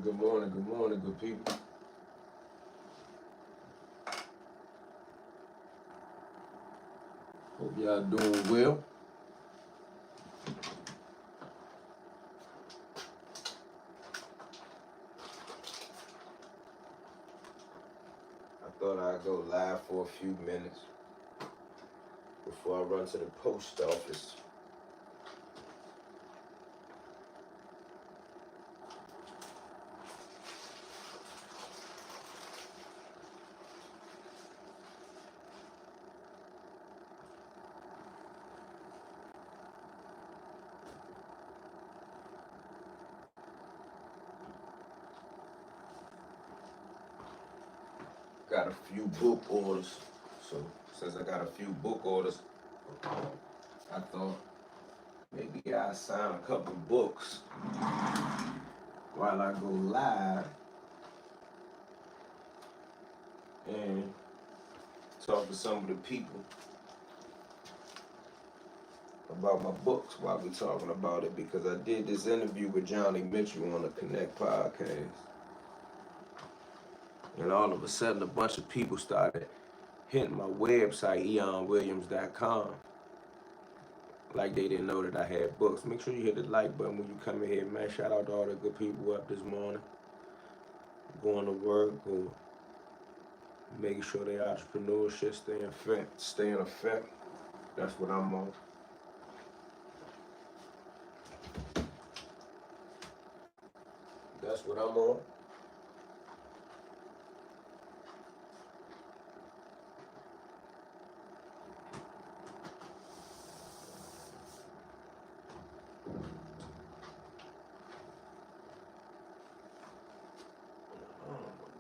good morning, good people. Hope y'all doing well. I thought I'd go live for a few minutes before I run to the post office. Got a few book orders. So since I got a few book orders, I thought maybe I'll sign a couple books while I go live and talk to some of the people about my books while we're talking about it, because I did this interview with Johnny Mitchell on the Connect podcast. And all of a sudden, a bunch of people started hitting my website, EyoneWilliams.com, like they didn't know that I had books. Make sure you hit the like button when you come in here, man. Shout out to all the good people up this morning, going to work or making sure their entrepreneurship stay in effect. That's what I'm on. That's what I'm on.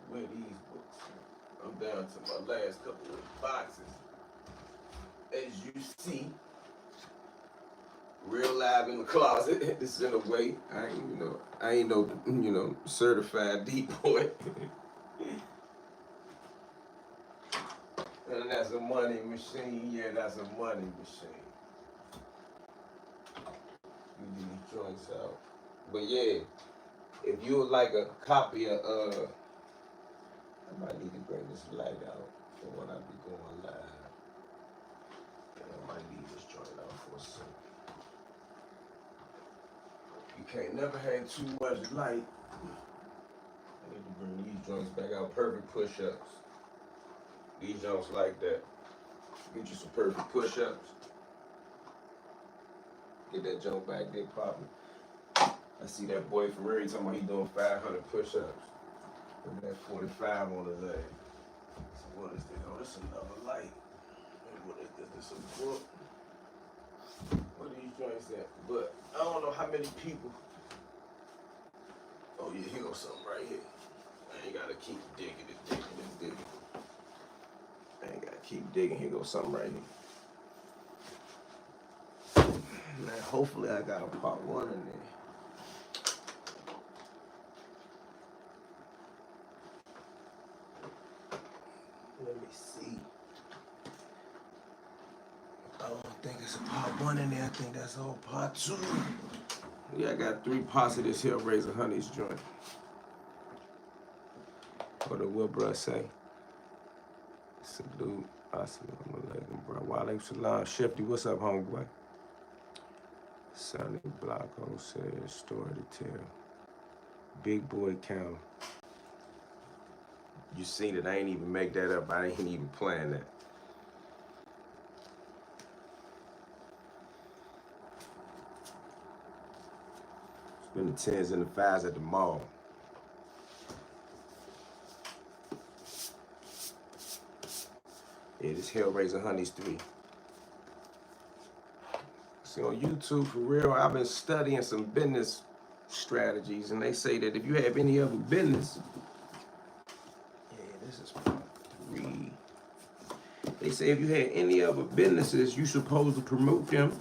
Where these books? I'm down to my last couple of boxes. As you see, real live in the closet. It's in a way. I ain't no certified deep boy. And that's a money machine. Yeah, that's a money machine. You these joints out. But yeah, if you would like a copy of I might need to bring this light out for when I be going live. And I might leave this joint out for a second. You can't never have too much light. I need to bring these joints back out. Perfect push-ups. These joints like that. Get you some perfect push-ups. Get that jump back there popping. I see that boy from Rary talking about he doing 500 push-ups. With that 45 on his ass. So what is this? Oh, this is another light. What is this? This is a book. What are these joints at? But I don't know how many people. Oh yeah, here goes something right here. I ain't gotta keep digging it. I ain't gotta keep digging. Here goes something right here. Man, hopefully I got a part one in there. Let me see. I don't think it's a part one in there. I think that's all part two. Yeah, I got 3 pots of this Hellraiser Honey's joint. What the Wilbur say? Salute. Assalamu alaikum, bro. Walaikum salam. Shifty, what's up, homeboy? Sonny Blocko says, story to tell. Big boy counter. You seen it. I ain't even make that up. I ain't even plan that. Spend the 10s and the 5s at the mall. Yeah, this Hellraiser Honey's 3. See, on YouTube, for real, I've been studying some business strategies, and they say that if you have any other business, yeah, this is part 3. They say if you had any other businesses, you're supposed to promote them.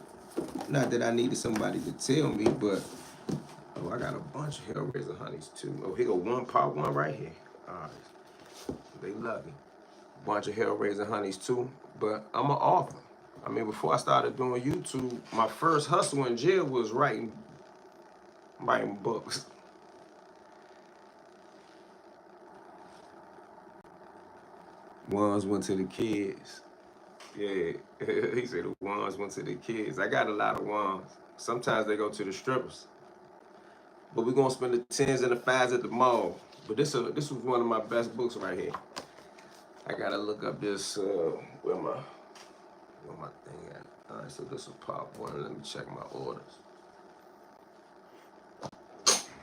Not that I needed somebody to tell me, but oh, I got a bunch of Hellraiser Honeys too. Oh, here go part one right here. All right, they love me. Bunch of Hellraiser Honeys too, but I'm an author. I mean, before I started doing YouTube, my first hustle in jail was writing books. Ones went to the kids. Yeah, he said the ones went to the kids. I got a lot of ones. Sometimes they go to the strippers. But we're gonna spend the tens and the fives at the mall. But this was one of my best books right here. I gotta look up this. Where my thing at? All right, so this will pop one. Let me check my orders.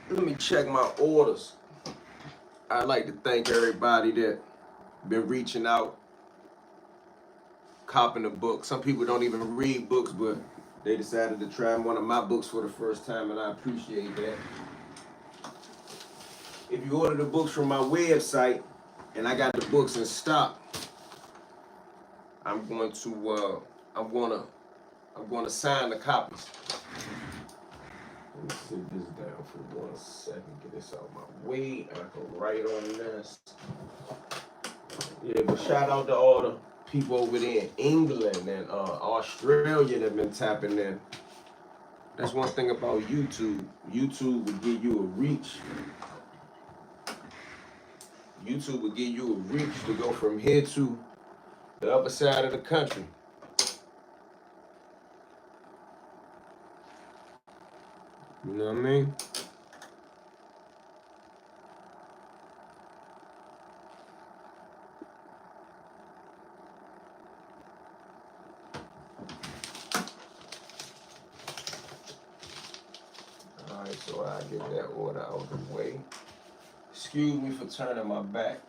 Let me check my orders. I'd like to thank everybody that been reaching out, copying the book. Some people don't even read books, but they decided to try one of my books for the first time, and I appreciate that. If you order the books from my website, and I got the books in stock, I'm going to sign the copies. Let me sit this down for 1 second. Get this out of my way. I can write on this. Yeah, but shout out to all the people over there in England and Australia that been tapping in. That's one thing about YouTube. YouTube will give you a reach. YouTube will give you a reach to go from here to the other side of the country. You know what I mean? Alright, so I get that order out of the way. Excuse me for turning my back.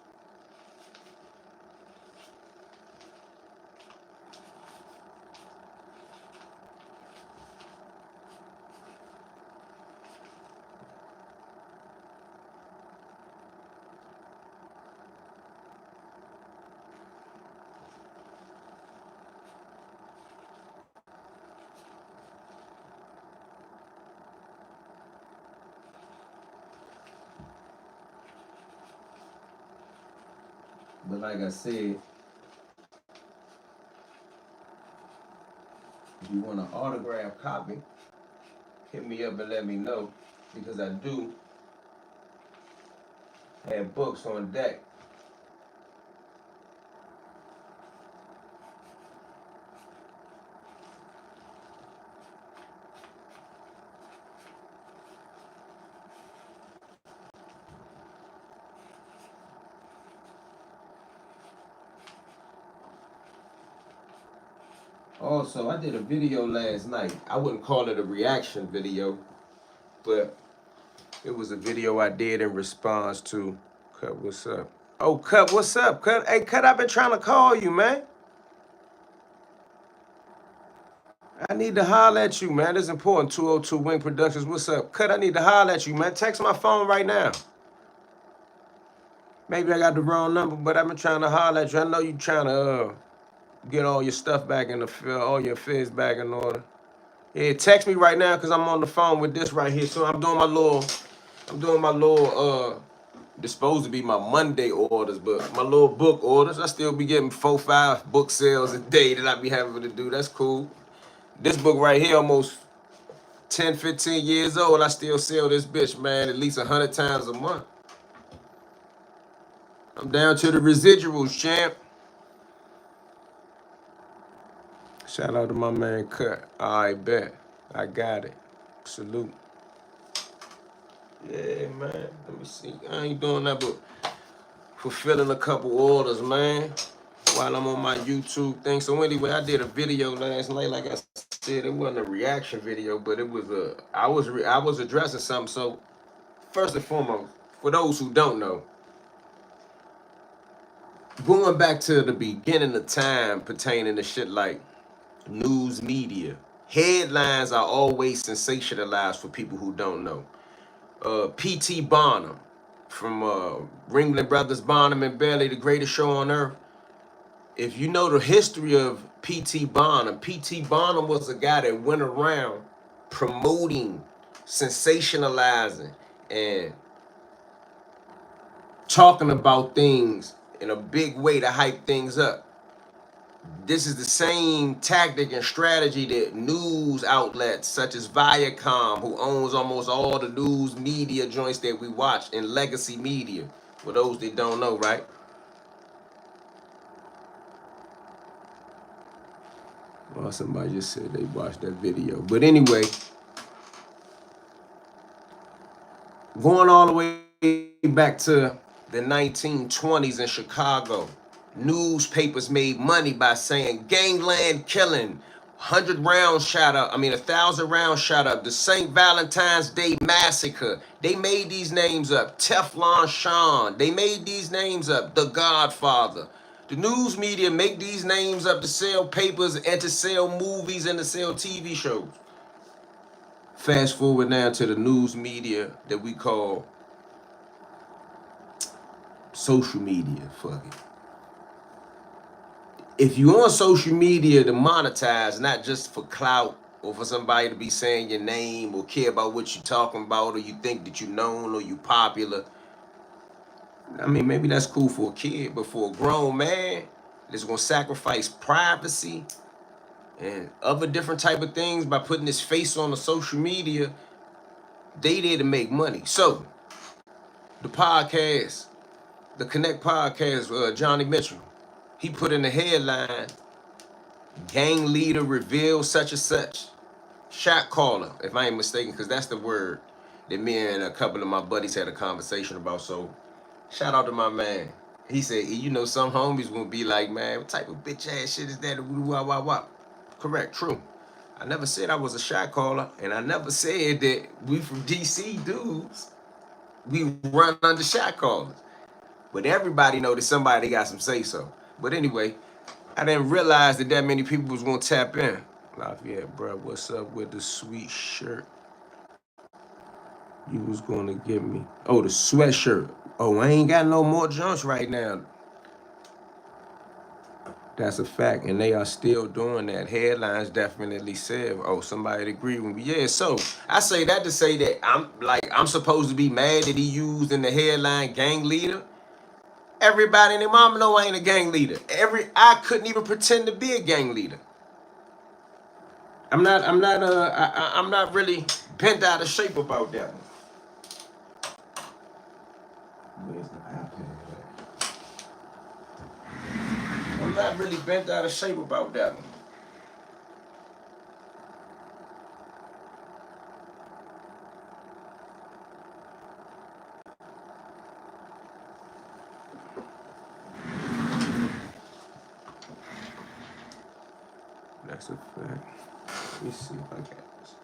But like I said, if you want an autographed copy, hit me up and let me know, because I do have books on deck. Also, I did a video last night. I wouldn't call it a reaction video, but it was a video I did in response to Cut, what's up? Oh, Cut, what's up? Cut, hey, Cut, I've been trying to call you, man. I need to holler at you, man. This is important. 202 Wing Productions, what's up? Cut, I need to holler at you, man. Text my phone right now. Maybe I got the wrong number, but I've been trying to holler at you. I know you trying to get all your stuff back in the all your affairs back in order. Yeah, text me right now because I'm on the phone with this right here. So I'm doing my little this supposed to be my Monday orders, but my little book orders. I still be getting 4-5 book sales a day that I be having to do. That's cool. This book right here, almost 10, 15 years old. I still sell this bitch, man, at least 100 times a month. I'm down to the residuals, champ. Shout out to my man Cut. I bet. I got it. Salute. Yeah, man. Let me see. I ain't doing that, but fulfilling a couple orders, man, while I'm on my YouTube thing. So anyway, I did a video last night. Like I said, it wasn't a reaction video, but it was I was addressing something. So first and foremost, for those who don't know, going back to the beginning of time pertaining to shit like news media, headlines are always sensationalized for people who don't know. P.T. Barnum from Ringling Brothers, Barnum and Bailey, the greatest show on earth. If you know the history of P.T. Barnum was a guy that went around promoting, sensationalizing, and talking about things in a big way to hype things up. This is the same tactic and strategy that news outlets such as Viacom, who owns almost all the news media joints that we watch, and legacy media, for those that don't know, right? Oh, somebody just said they watched that video. But anyway, going all the way back to the 1920s in Chicago, newspapers made money by saying gangland killing, 100 rounds shot up, 1,000 rounds shot up, the St. Valentine's Day Massacre. They made these names up. Teflon Sean. They made these names up. The Godfather. The news media make these names up to sell papers and to sell movies and to sell TV shows. Fast forward now to the news media that we call social media. Fuck it. If you on social media to monetize, not just for clout or for somebody to be saying your name or care about what you're talking about or you think that you're known or you popular, maybe that's cool for a kid, but for a grown man that's gonna sacrifice privacy and other different type of things by putting his face on the social media, they there to make money. So the podcast, the Connect podcast, Johnny Mitchell, he put in the headline, gang leader reveals such and such. Shot caller, if I ain't mistaken, because that's the word that me and a couple of my buddies had a conversation about. So shout out to my man. He said, some homies will be like, man, what type of bitch ass shit is that? Correct, true. I never said I was a shot caller, and I never said that we from DC dudes, we run under shot callers. But everybody know that somebody got some say so. But anyway, I didn't realize that many people was gonna tap in. Lafayette, bro, what's up with the sweet shirt you was gonna give me? Oh, the sweatshirt. Oh, I ain't got no more junks right now. That's a fact, and they are still doing that. Headlines definitely said, oh, somebody agree with me. Yeah, so I say that to say that I'm supposed to be mad that he used in the headline gang leader. Everybody and their mama know I ain't a gang leader. I couldn't even pretend to be a gang leader. I'm not really bent out of shape about that one. Where's the iPad at? I'm not really bent out of shape about that one. That's a fact. Let me see if I got this.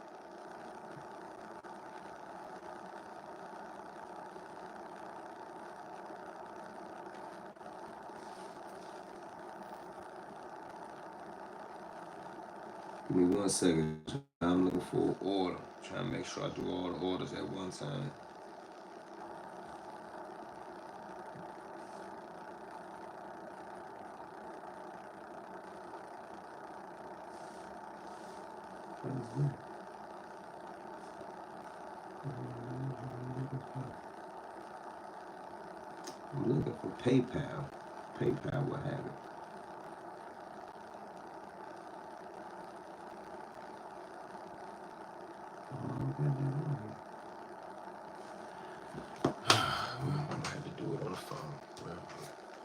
Give me 1 second. I'm looking for an order. Trying to make sure I do all the orders at one time. I'm looking for PayPal. PayPal, what have it.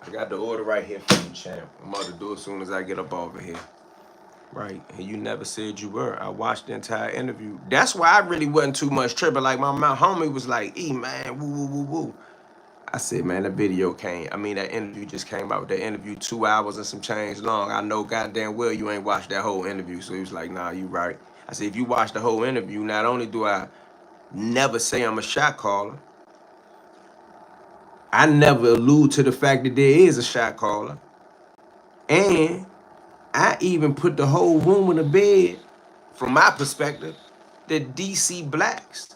I got the order right here for you, champ. I'm about to do it as soon as I get up over here. Right, and you never said you were. I watched the entire interview. That's why I really wasn't too much tripping. Like my homie was like, man, woo, woo, woo, woo. I said, man, that video that interview just came out. That interview 2 hours and some change long. I know goddamn well you ain't watched that whole interview. So he was like, nah, you right. I said, if you watch the whole interview, not only do I never say I'm a shot caller, I never allude to the fact that there is a shot caller. And I even put the whole room in the bed, from my perspective, that DC Blacks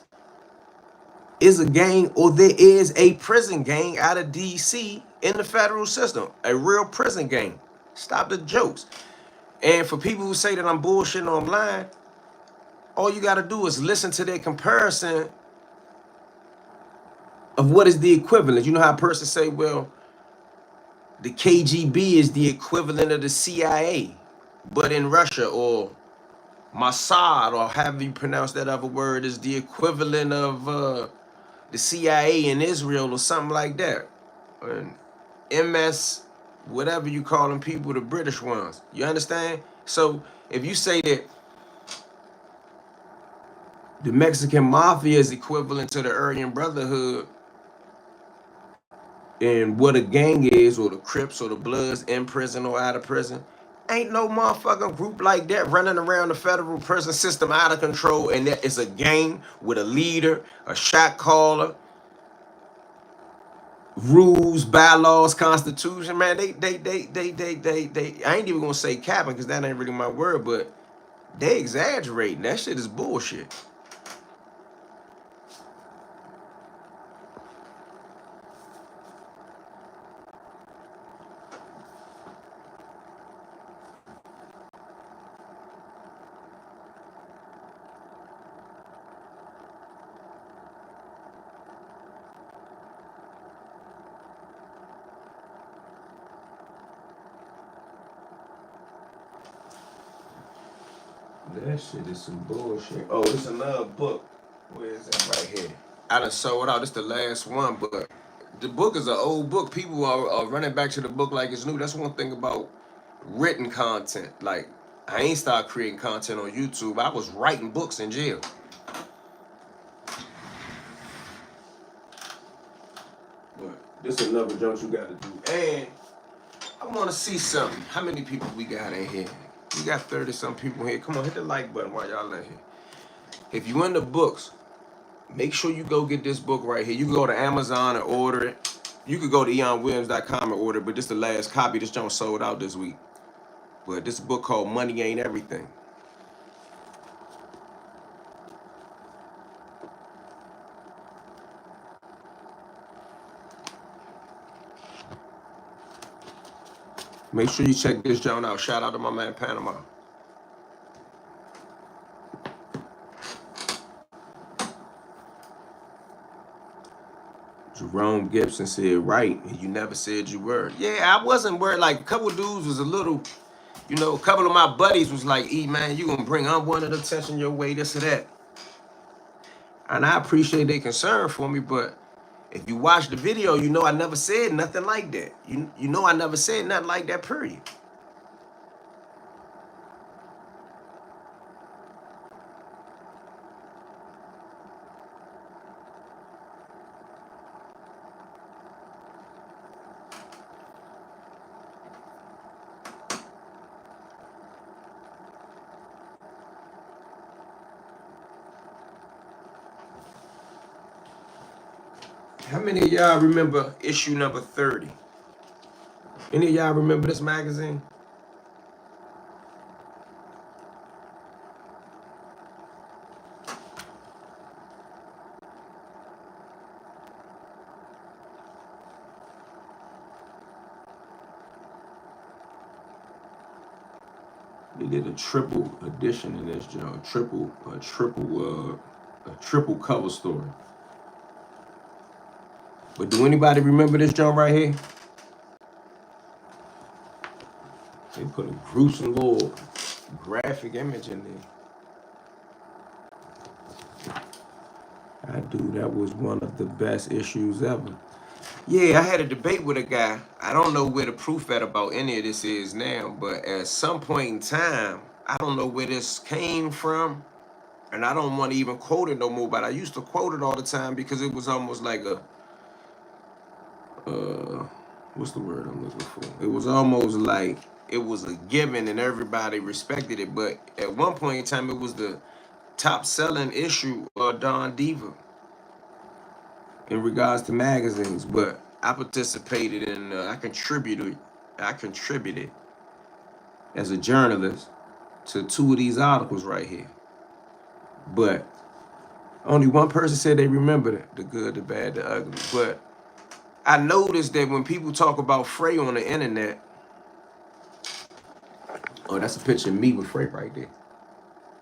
is a gang, or there is a prison gang out of DC in the federal system, a real prison gang. Stop the jokes. And for people who say that I'm bullshitting online, all you gotta do is listen to their comparison of what is the equivalent. You know how a person say, well, the KGB is the equivalent of the CIA, but in Russia, or Mossad, or however you pronounce that other word, is the equivalent of the CIA in Israel or something like that. And MS, whatever you call them people, the British ones. You understand? So if you say that the Mexican mafia is equivalent to the Aryan Brotherhood, and what a gang is, or the Crips or the Bloods in prison or out of prison, ain't no motherfucking group like that running around the federal prison system out of control, and that is a gang with a leader, a shot caller, rules, bylaws, constitution. Man, they I ain't even gonna say capping because that ain't really my word, but they exaggerating. That shit is bullshit. That shit is some bullshit. Oh, it's another book. Where is that? Right here. I done sold out. This the last one, but the book is an old book. People are running back to the book like it's new. That's one thing about written content. Like, I ain't started creating content on YouTube. I was writing books in jail. But this is another junk you got to do. And I want to see something. How many people we got in here? We got 30-some people here. Come on, hit the like button while y'all in here. If you in the books, make sure you go get this book right here. You can go to Amazon and order it. You could go to EyoneWilliams.com and order it, but this is the last copy. This junk sold out this week. But this book called Money Ain't Everything. Make sure you check this junk out. Shout out to my man Panama. Jerome Gibson said, right, you never said you were. Yeah, I wasn't worried. Like, a couple dudes was a little, you know, a couple of my buddies was like, E, man, you gonna bring unwanted attention your way, this or that. And I appreciate their concern for me, but if you watch the video, you know I never said nothing like that. You know I never said nothing like that, period. How many of y'all remember issue number 30? Any of y'all remember this magazine? They did a triple edition in this joint, a triple cover story. But do anybody remember this joint right here? They put a gruesome little graphic image in there. I do. That was one of the best issues ever. Yeah, I had a debate with a guy. I don't know where the proof at about any of this is now, but at some point in time, I don't know where this came from, and I don't want to even quote it no more, but I used to quote it all the time because it was almost like a, what's the word I'm looking for? It was almost like it was a given and everybody respected it, but at one point in time, it was the top selling issue of Don Diva in regards to magazines, but I participated in, I contributed as a journalist to 2 of these articles right here. But only one person said they remembered it, the good, the bad, the ugly. But I noticed that when people talk about Frey on the internet, oh, that's a picture of me with Frey right there.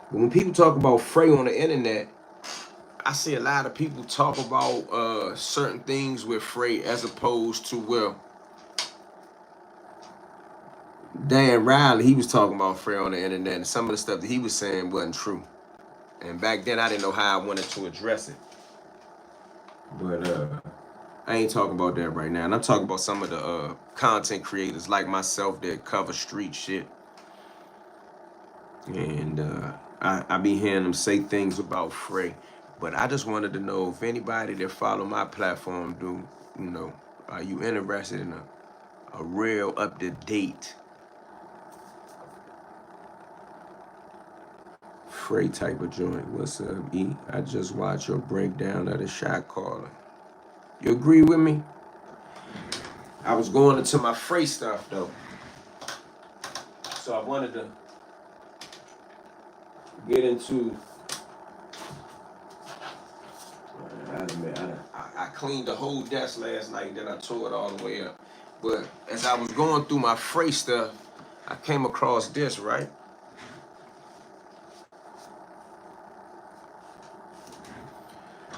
But when people talk about Frey on the internet, I see a lot of people talk about certain things with Frey as opposed to, well, Dan Riley, he was talking about Frey on the internet, and some of the stuff that he was saying wasn't true. And back then, I didn't know how I wanted to address it. But I ain't talking about that right now. And I'm talking about some of the content creators like myself that cover street shit. And I be hearing them say things about Frey. But I just wanted to know if anybody that follow my platform are you interested in a real up-to-date Frey type of joint? What's up, E? I just watched your breakdown of the shot caller. You agree with me? I was going into my Frey stuff though. So I wanted to get into. I cleaned the whole desk last night, then I tore it all the way up. But as I was going through my Frey stuff, I came across this, right?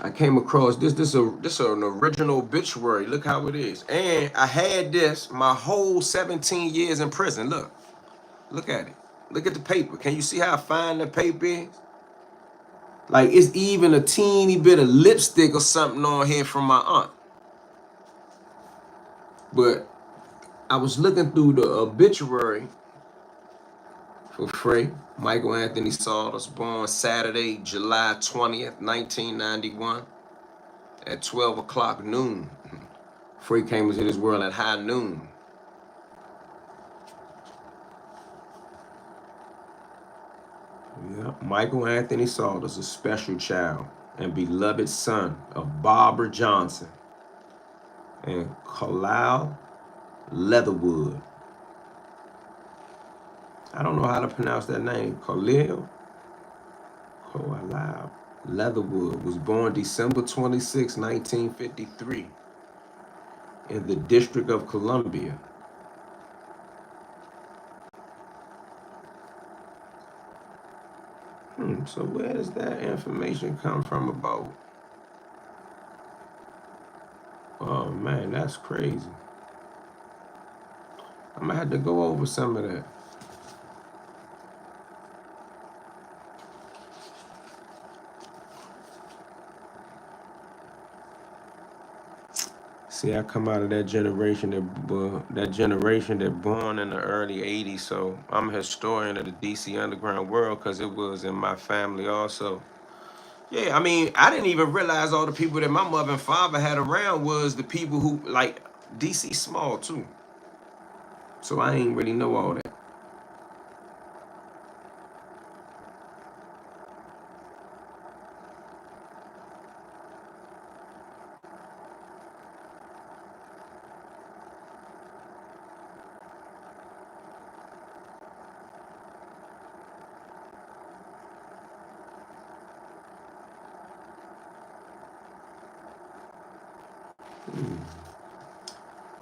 I came across this. This is an original obituary. Look how it is. And I had this my whole 17 years in prison. Look at it. Look at the paper. Can you see how fine the paper is? Like it's even a teeny bit of lipstick or something on here from my aunt. But I was looking through the obituary for Frey. Michael Anthony Salters, born Saturday, July 20th, 1991, at 12 o'clock noon. Frey came into this world at high noon. Yeah. Michael Anthony Salters, a special child and beloved son of Barbara Johnson and Carlisle Leatherwood. I don't know how to pronounce that name. Carlisle Leatherwood was born December 26, 1953 in the District of Columbia. So where does that information come from about? Oh man, that's crazy. I'm gonna have to go over some of that. See, I come out of that generation that born in the early '80s, so I'm a historian of the DC underground world because it was in my family also. Yeah, I mean, I didn't even realize all the people that my mother and father had around was the people who like DC small too. So I ain't really know all that.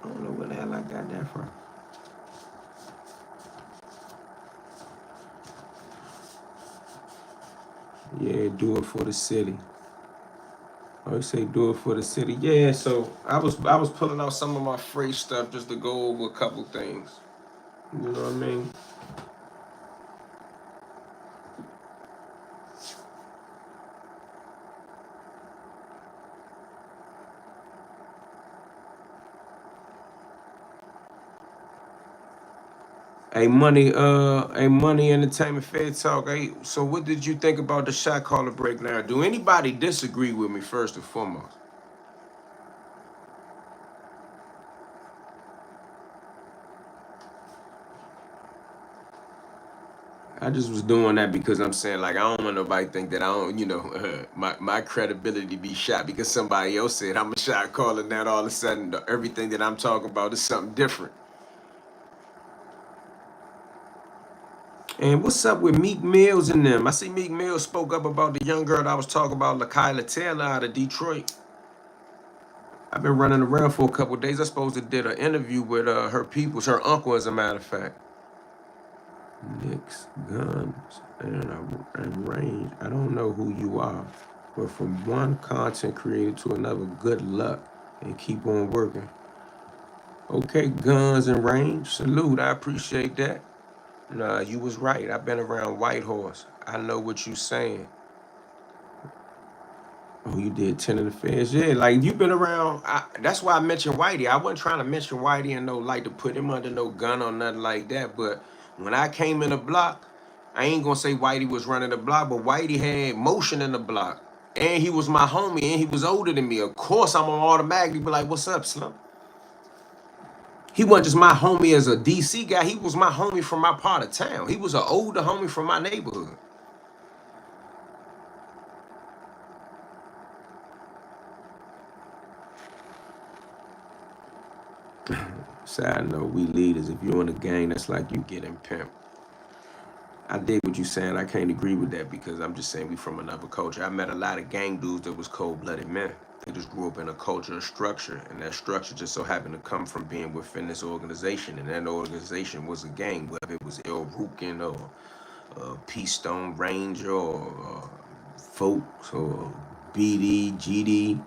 I don't know where the hell I got that from. Yeah, do it for the city. I always say do it for the city. Yeah, so I was pulling out some of my free stuff just to go over a couple things. You know what I mean? Money entertainment fair talk. Hey, so what did you think about the shot caller breakdown? Do anybody disagree with me first and foremost? I just was doing that because I'm saying like I don't want nobody to think that I don't, my credibility be shot because somebody else said I'm a shot caller. Now all of a sudden everything that I'm talking about is something different. And what's up with Meek Mills and them? I see Meek Mills spoke up about the young girl that I was talking about, LaKyla Taylor out of Detroit. I've been running around for a couple of days. I supposed to did an interview with her peoples, her uncle, as a matter of fact. Nicks, guns, and range. I don't know who you are, but from one content creator to another, good luck and keep on working. Okay, guns and range. Salute. I appreciate that. Nah, you was right. I've been around Whitehorse. I know what you saying. Oh, you did 10 of the feds? Yeah, like you've been around. That's why I mentioned Whitey. I wasn't trying to mention Whitey and no like to put him under no gun or nothing like that. But when I came in the block, I ain't gonna say Whitey was running the block, but Whitey had motion in the block. And he was my homie, and he was older than me. Of course, I'm gonna automatically be like, what's up, Slim? He wasn't just my homie as a DC guy. He was my homie from my part of town. He was an older homie from my neighborhood. Side note, we leaders, if you're in a gang, that's like you getting pimped. I dig what you're saying. I can't agree with that because I'm just saying we from another culture. I met a lot of gang dudes that was cold-blooded men. They just grew up in a culture and structure, and that structure just so happened to come from being within this organization, and that organization was a gang, whether it was El Rukin or Peace Stone Ranger or Folks or BD, GD.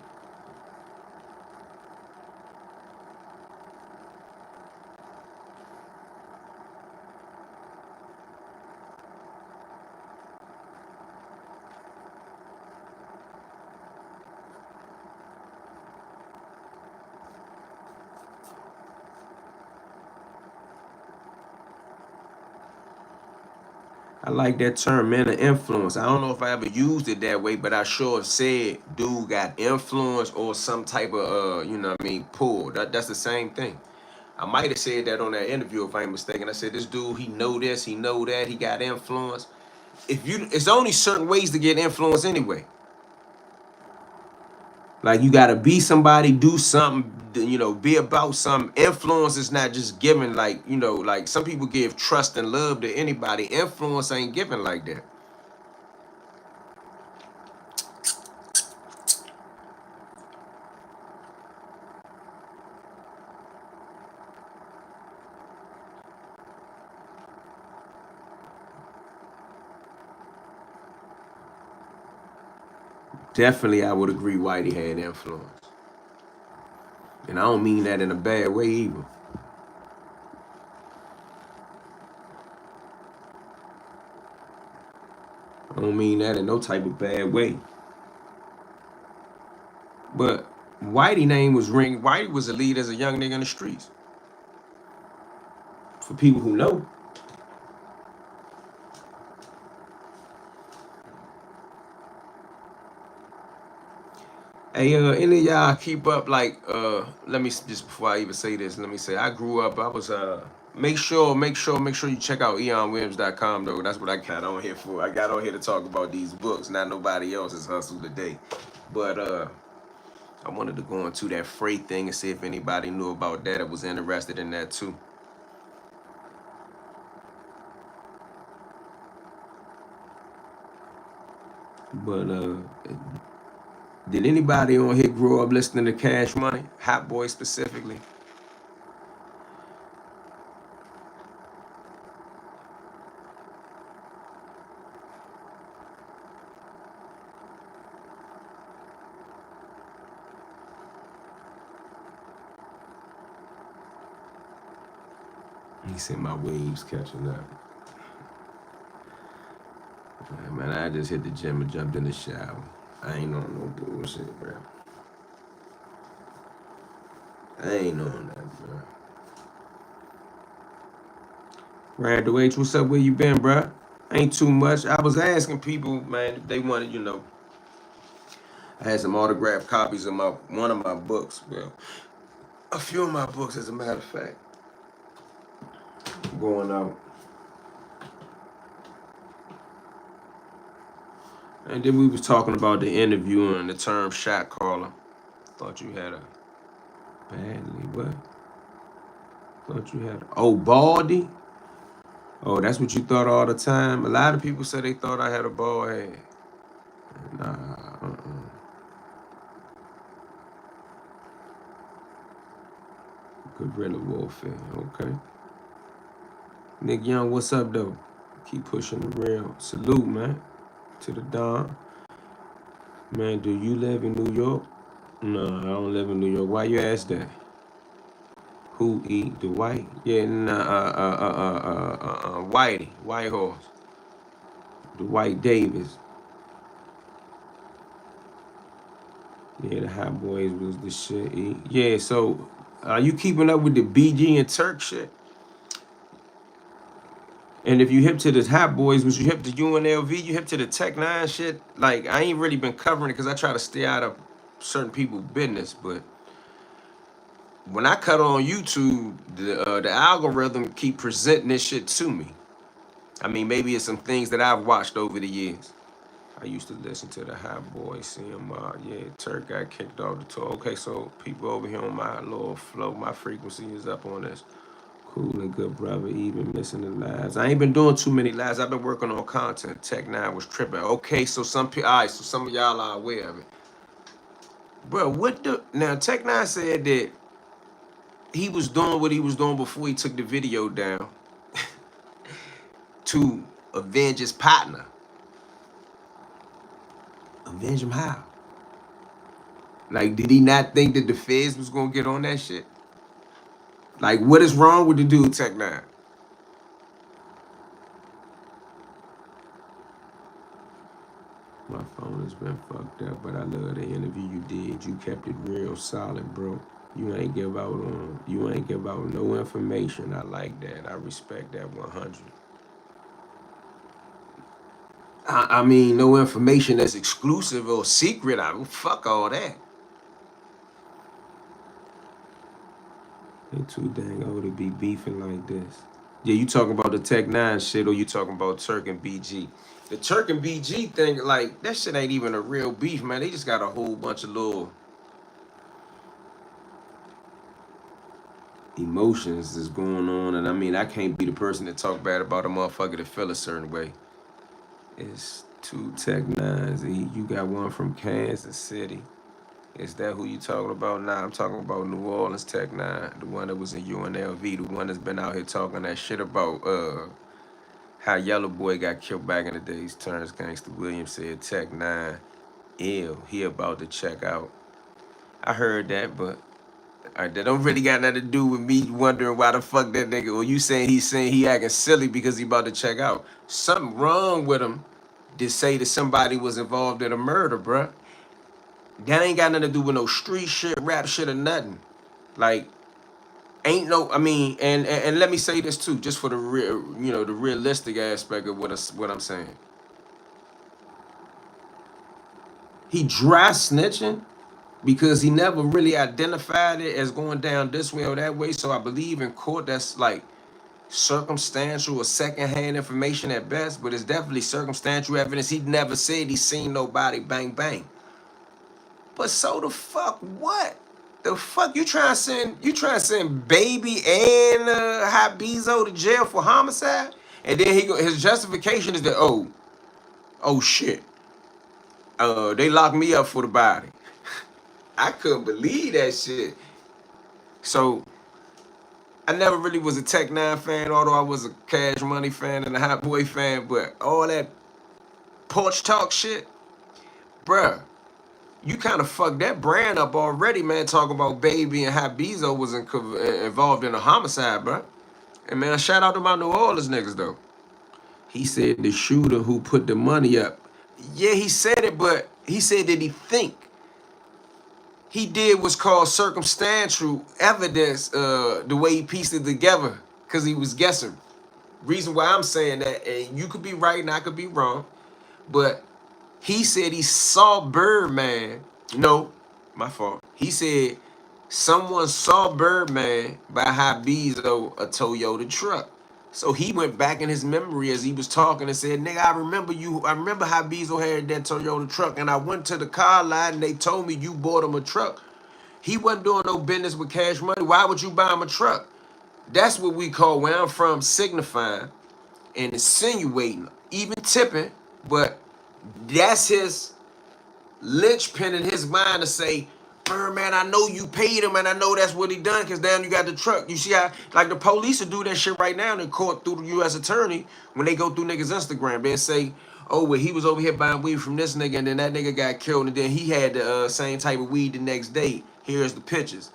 I like that term, man, of influence. I don't know if I ever used it that way, but I sure have said dude got influence or some type of, you know what I mean, pull. That's the same thing. I might have said that on that interview if I ain't mistaken. I said, this dude, he know this, he know that, he got influence. It's only certain ways to get influence anyway. Like you gotta be somebody, do something, you know, be about something. Influence is not just giving, like, you know, like some people give trust and love to anybody. Influence ain't given like that. Definitely, I would agree Whitey had influence. And I don't mean that in a bad way either. I don't mean that in no type of bad way. But Whitey name was ring. Whitey was a lead as a young nigga in the streets. For people who know. Hey, any of y'all keep up like let me just before I even say this, let me say I grew up, I was make sure you check out EyoneWilliams.com though. That's what I got on here for. I got on here to talk about these books, not nobody else's hustle today. But I wanted to go into that freight thing and see if anybody knew about that or was interested in that too. But did anybody on here grow up listening to Cash Money? Hot Boy specifically? He said my waves catching up. Man, I just hit the gym and jumped in the shower. I ain't on no bullshit, bro. I ain't on that, bro. Brad the H, what's up? Where you been, bro? Ain't too much. I was asking people, man, if they wanted, you know. I had some autographed copies of one of my books. Well, a few of my books, as a matter of fact, going out. And then we was talking about the interview and the term shot caller. Thought you had a badly what? Thought you had a baldy. Oh, that's what you thought all the time. A lot of people said they thought I had a bald head. Nah, Guerrilla warfare. Okay. Nick Young, what's up though? Keep pushing the rail. Salute, man. To the Don. Man, do you live in New York? No, I don't live in New York. Why you ask that? Who eat the white? Yeah, Whitey, White Horse. The White Davis. Yeah, the Hot Boys was the shit. Yeah, so are you keeping up with the BG and Turk shit? And if you hip to the Hot Boys, which you hip to UNLV, you hip to the Tech Nine shit. Like I ain't really been covering it because I try to stay out of certain people's business. But when I cut on YouTube, the algorithm keep presenting this shit to me. I mean, maybe it's some things that I've watched over the years. I used to listen to the Hot Boys, CMR. Yeah, Turk got kicked off the tour. Okay, so people over here on my little flow, my frequency is up on this. Cool and good, brother. Even missing the lives. I ain't been doing too many lives. I've been working on content. Tech Nine was tripping. Okay, so some people, all right, so some of y'all are aware of it. Bro, what the, now Tech Nine said that he was doing what he was doing before he took the video down to avenge his partner. Avenge him how? Like, did he not think that the feds was gonna get on that shit? Like, what is wrong with the dude Tech Nine? My phone has been fucked up, but I love the interview you did. You kept it real solid, bro. You ain't give out no information. I like that. I respect that 100. I mean, no information that's exclusive or secret. Fuck all that. They too dang old to be beefing like this. Yeah, you talking about the Tech Nine shit, or you talking about Turk and BG? The Turk and BG thing, like that shit ain't even a real beef, man. They just got a whole bunch of little emotions that's going on, and I mean, I can't be the person to talk bad about a motherfucker that feel a certain way. It's two Tech Nines. You got one from Kansas City. Is that who you talking about? Nah, I'm talking about New Orleans Tech Nine, the one that was in UNLV, the one that's been out here talking that shit about how Yellow Boy got killed back in the days. Terrence Gangster Williams said Tech Nine, ill. He about to check out. I heard that, but that don't really got nothing to do with me wondering why the fuck that nigga. Or you saying he acting silly because he about to check out? Something wrong with him to say that somebody was involved in a murder, bruh. That ain't got nothing to do with no street shit, rap shit, or nothing. Like, ain't no. I mean, and let me say this too, just for the real, the realistic aspect of what I'm saying. He dry snitching because he never really identified it as going down this way or that way. So I believe in court that's like circumstantial or secondhand information at best, but it's definitely circumstantial evidence. He never said he seen nobody bang bang. But so the fuck what? The fuck you trying to send Baby and Habizo to jail for homicide? And then his justification is that oh shit. They locked me up for the body. I couldn't believe that shit. So I never really was a Tech Nine fan, although I was a Cash Money fan and a Hot Boy fan, but all that porch talk shit, bruh. You kind of fucked that brand up already, man, talking about Baby and Habizo was involved in a homicide, bro. And, man, shout out to my New Orleans niggas, though. He said the shooter who put the money up. Yeah, he said it, but he said that he think. He did what's called circumstantial evidence, the way he pieced it together, because he was guessing. Reason why I'm saying that, and you could be right and I could be wrong, but he said he saw Birdman. No, my fault. He said someone saw Birdman by Habizo a Toyota truck. So he went back in his memory as he was talking and said, nigga, I remember Habizo had that Toyota truck, and I went to the car lot and they told me you bought him a truck. He wasn't doing no business with Cash Money. Why would you buy him a truck? That's what we call, where I'm from, signifying and insinuating, even tipping, but that's his linchpin in his mind to say, Birdman, I know you paid him and I know that's what he done because now you got the truck. You see how, like the police will do that shit right now in court through the U.S. attorney when they go through niggas' Instagram. They'll say, oh, well, he was over here buying weed from this nigga and then that nigga got killed and then he had the same type of weed the next day. Here's the pictures.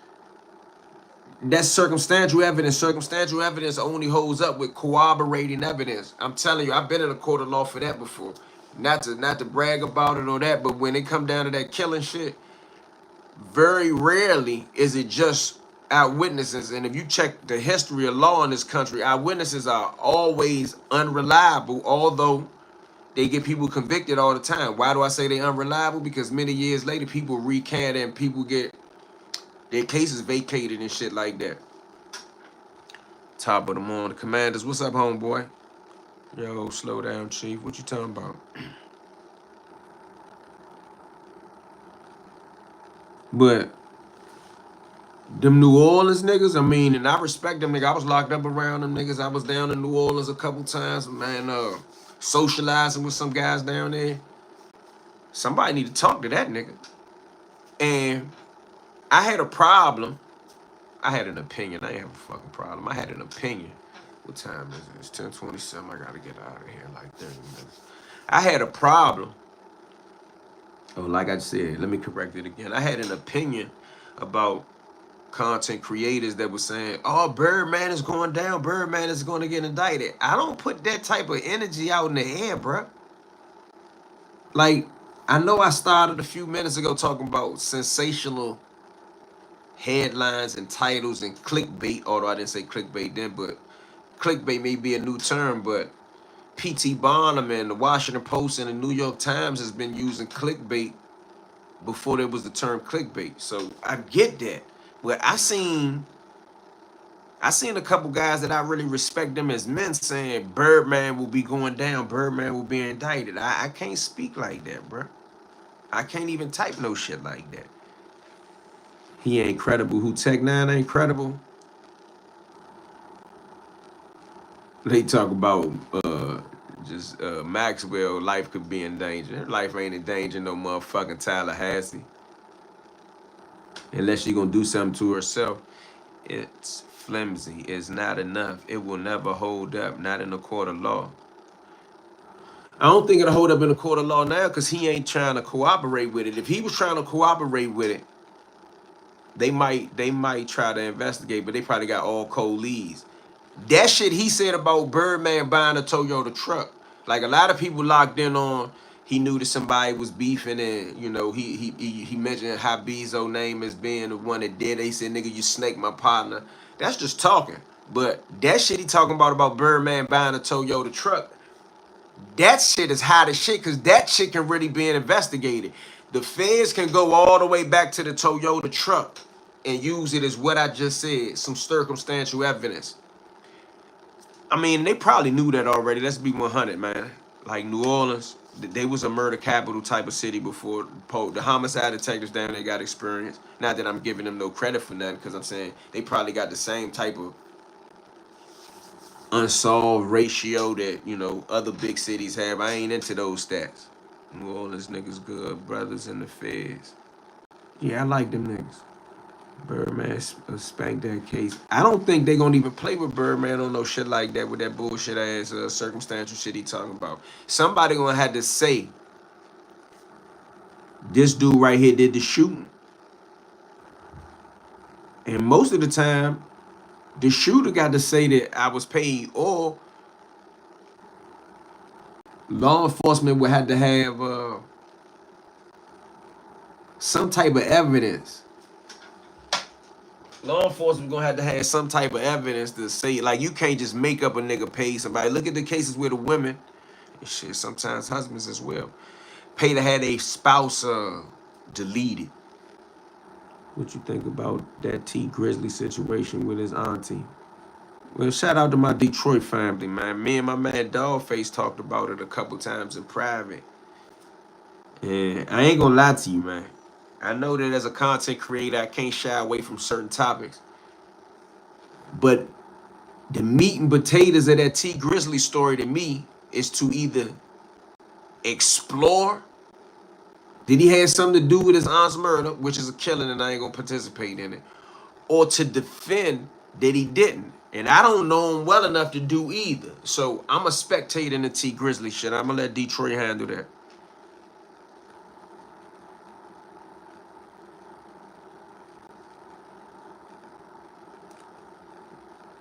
That's circumstantial evidence. Circumstantial evidence only holds up with corroborating evidence. I'm telling you, I've been in a court of law for that before. Not to brag about it or that, but when it come down to that killing shit, very rarely is it just eyewitnesses, and if you check the history of law in this country, eyewitnesses are always unreliable, although they get people convicted all the time. Why do I say they unreliable? Because many years later, people recant and people get their cases vacated and shit like that. Top of the morning, Commanders. What's up, homeboy? Yo, slow down, Chief. What you talking about? But them New Orleans niggas, I mean, and I respect them niggas. I was locked up around them niggas. I was down in New Orleans a couple times, man. Socializing with some guys down there. Somebody need to talk to that nigga. And I had a problem. I had an opinion. I ain't have a fucking problem. I had an opinion. What time is it? It's 10:27. I gotta get out of here in like 30 minutes. I had a problem. Oh, like I said, let me correct it again. I had an opinion about content creators that were saying, oh, Birdman is going down. Birdman is going to get indicted. I don't put that type of energy out in the air, bro. Like, I know I started a few minutes ago talking about sensational headlines and titles and clickbait, although I didn't say clickbait then, but clickbait may be a new term, but P.T. Barnum and the Washington Post and the New York Times has been using clickbait before there was the term clickbait. So I get that. But I seen a couple guys that I really respect them as men saying Birdman will be going down, Birdman will be indicted. I can't speak like that, bro. I can't even type no shit like that. He ain't credible. Who Tech 9 ain't credible? They talk about just Maxwell life could be in danger. Her life ain't in danger no motherfucking Tallahassee. Unless she gonna do something to herself. It's flimsy. It's not enough. It will never hold up. Not in a court of law. I don't think it'll hold up in a court of law now because he ain't trying to cooperate with it. If he was trying to cooperate with it, they might try to investigate, but they probably got all cold leads. That shit he said about Birdman buying a Toyota truck. Like a lot of people locked in on he knew that somebody was beefing and you know he mentioned how Bezo name as being the one that did it. He said, nigga, you snaked my partner. That's just talking. But that shit he talking about Birdman buying a Toyota truck, that shit is hot as shit because that shit can really be investigated. The feds can go all the way back to the Toyota truck and use it as what I just said, some circumstantial evidence. I mean, they probably knew that already. Let's be 100, man. Like New Orleans, they was a murder capital type of city before the homicide detectives down there got experience. Not that I'm giving them no credit for that, because I'm saying they probably got the same type of unsolved ratio that, you know, other big cities have. I ain't into those stats. New Orleans niggas good, brothers in the feds. Yeah, I like them niggas. Birdman spanked that case. I don't think they gonna even play with Birdman on no shit like that with that bullshit ass circumstantial shit he talking about. Somebody gonna have to say this dude right here did the shooting. And most of the time, the shooter got to say that I was paid, or law enforcement would have to have some type of evidence. Law enforcement gonna have to have some type of evidence to say, like, you can't just make up a nigga pay somebody. Look at the cases where the women, and shit, sometimes husbands as well, pay to have a spouse deleted. What you think about that T Grizzly situation with his auntie? Well, shout out to my Detroit family, man. Me and my man Dogface talked about it a couple times in private. And I ain't gonna lie to you, man. I know that as a content creator, I can't shy away from certain topics. But the meat and potatoes of that T Grizzly story to me is to either explore, did he have something to do with his aunt's murder, which is a killing and I ain't gonna participate in it, or to defend that he didn't. And I don't know him well enough to do either. So I'm a spectator in the T Grizzly shit. I'm gonna let Detroit handle that.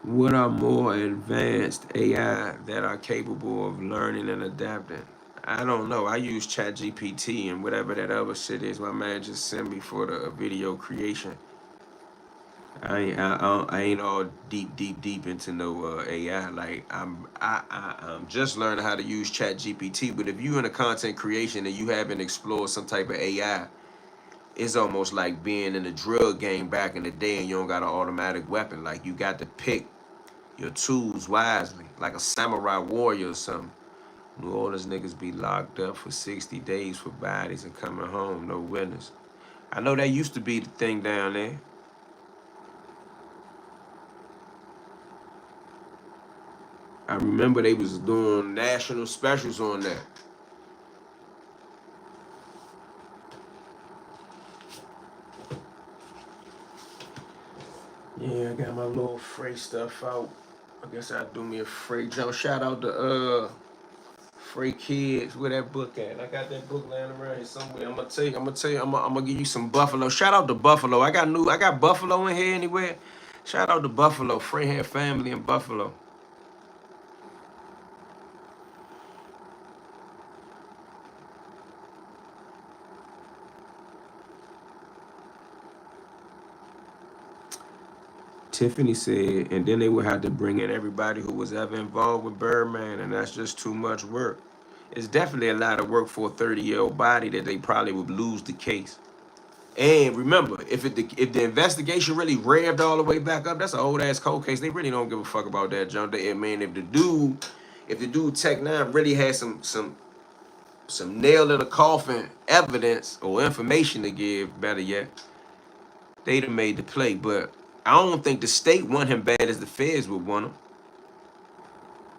What are more advanced AI that are capable of learning and adapting? I don't know. I use ChatGPT and whatever that other shit is my man just sent me for the video creation. I ain't all deep into no AI. Like I'm just learning how to use Chat GPT. But if you in a content creation and you haven't explored some type of AI, it's almost like being in the drug game back in the day and you don't got an automatic weapon. Like you got to pick your tools wisely, like a samurai warrior or something. New Orleans niggas be locked up for 60 days for bodies and coming home, no witness. I know that used to be the thing down there. I remember they was doing national specials on that. Yeah, I got my little Frey stuff out. I guess I'll do me a Frey jump. Shout out to Frey Kids. Where that book at? I got that book laying around here somewhere. I'm gonna give you some Buffalo. Shout out to Buffalo. I got Buffalo in here anywhere. Shout out to Buffalo. Frey had family in Buffalo. Tiffany said, and then they would have to bring in everybody who was ever involved with Birdman, and that's just too much work. It's definitely a lot of work for a 30-year-old body that they probably would lose the case. And remember, if the investigation really revved all the way back up, that's an old ass cold case. They really don't give a fuck about that junk. I mean, if the dude Tech Nine really had some nail in the coffin evidence or information to give, better yet, they'd have made the play. But I don't think the state want him bad as the feds would want him.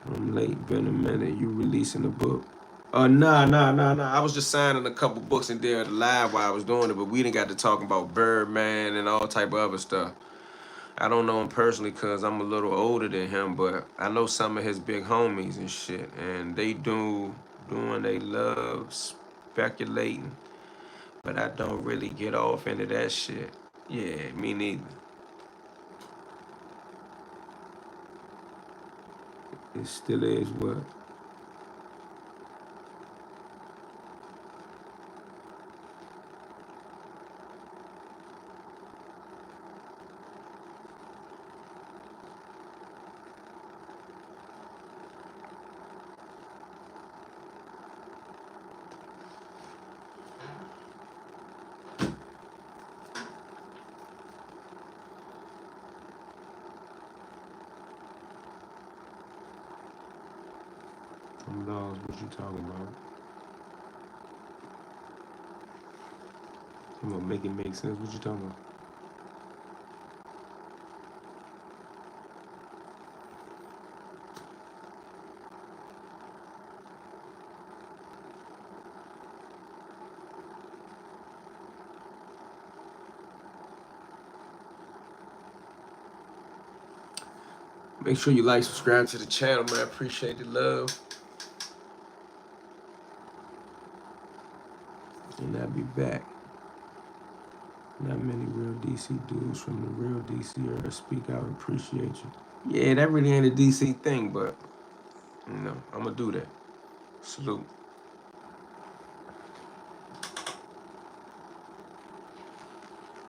I'm late, been a minute. You releasing the book? Nah. I was just signing a couple books and there live while I was doing it, but we didn't got to talking about Birdman and all type of other stuff. I don't know him personally because I'm a little older than him, but I know some of his big homies and shit, and they doing they love speculating, but I don't really get off into that shit. Yeah, me neither. It still is what. I'm lost. What you talking about? I'm gonna make it make sense. What you talking about? Make sure you like, subscribe to the channel, man. I appreciate the love. And I'll be back. Not many real DC dudes from the real DC era speak out. Appreciate you. Yeah, that really ain't a DC thing, but you know, I'm gonna do that. Salute.